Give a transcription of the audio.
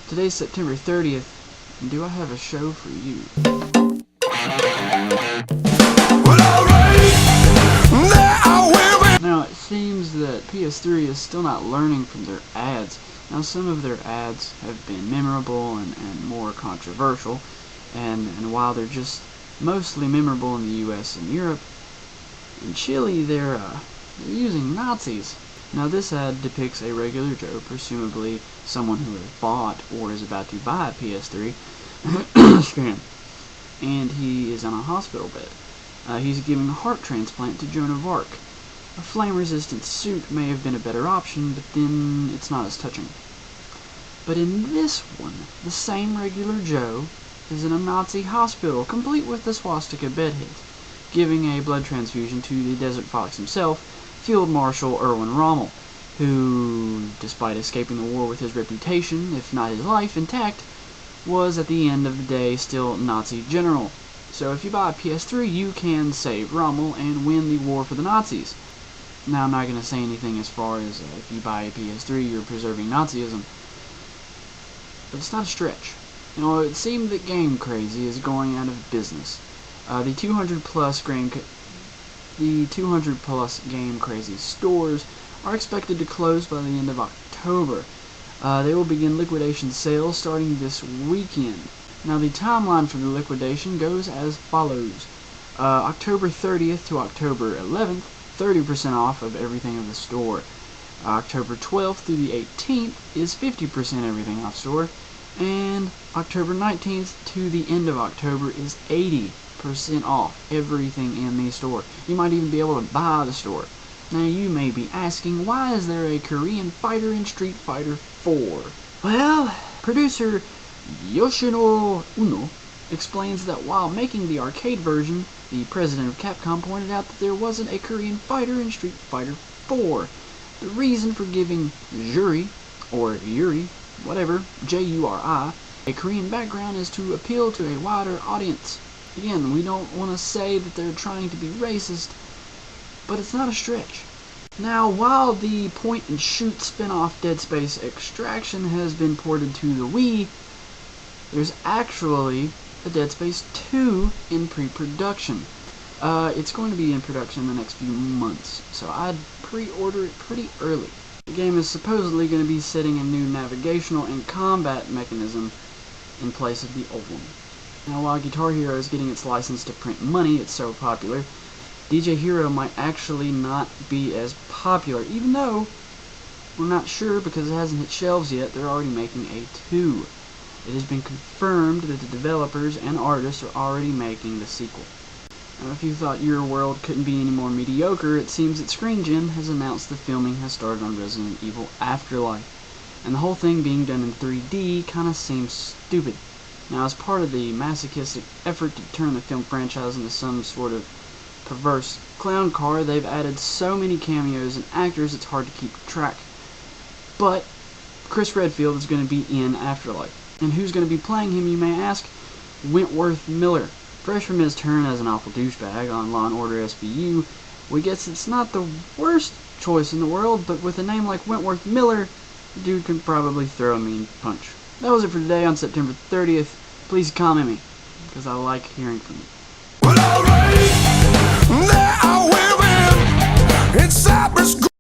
Today's September 30th, and do I have a show for you? Now, it seems that PS3 is still not learning from their ads. Now, some of their ads have been memorable and more controversial, and while they're just mostly memorable in the US and Europe, in Chile they're using Nazis. Now, this ad depicts a regular Joe, presumably someone who has bought or is about to buy a PS3, and he is on a hospital bed. He's giving a heart transplant to Joan of Arc. A flame-resistant suit may have been a better option, but then it's not as touching. But in this one, the same regular Joe is in a Nazi hospital, complete with the swastika bedheads, giving a blood transfusion to the Desert Fox himself, Field Marshal Erwin Rommel, who, despite escaping the war with his reputation, if not his life, intact, was at the end of the day still Nazi general. So if you buy a PS3, you can save Rommel and win the war for the Nazis. Now, I'm not going to say anything as far as if you buy a PS3, you're preserving Nazism, but it's not a stretch. You know, it seemed that Game Crazy is going out of business. The 200 plus Game Crazy stores are expected to close by the end of October. They will begin liquidation sales starting this weekend. Now, the timeline for the liquidation goes as follows. October 30th to October 11th, 30% off of everything in the store. October 12th through the 18th is 50% everything off store. And October 19th to the end of October is 80% off everything in the store. You might even be able to buy the store. Now, you may be asking, why is there a Korean fighter in Street Fighter 4? Well, producer Yoshino Uno explains that while making the arcade version, the president of Capcom pointed out that there wasn't a Korean fighter in Street Fighter 4. The reason for giving Juri, or Yuri, whatever, J-U-R-I, a Korean background is to appeal to a wider audience. Again, we don't want to say that they're trying to be racist, but it's not a stretch. Now, while the point-and-shoot spin-off Dead Space Extraction has been ported to the Wii, there's actually a Dead Space 2 in pre-production. It's going to be in production in the next few months, so I'd pre-order it pretty early. The game is supposedly going to be setting a new navigational and combat mechanism in place of the old one. Now, while Guitar Hero is getting its license to print money, it's so popular, DJ Hero might actually not be as popular, even though we're not sure because it hasn't hit shelves yet. They're already making a 2. It has been confirmed that the developers and artists are already making the sequel. Now, if you thought your world couldn't be any more mediocre, it seems that ScreenGen has announced the filming has started on Resident Evil Afterlife. And the whole thing being done in 3D kind of seems stupid. Now, as part of the masochistic effort to turn the film franchise into some sort of perverse clown car, they've added so many cameos and actors it's hard to keep track. But Chris Redfield is going to be in Afterlife. And who's going to be playing him, you may ask? Wentworth Miller. Fresh from his turn as an awful douchebag on Law & Order SVU, we guess it's not the worst choice in the world, but with a name like Wentworth Miller, the dude can probably throw a mean punch. That was it for today on September 30th. Please comment me, because I like hearing from you. Well, alright, there are women in cyberspace.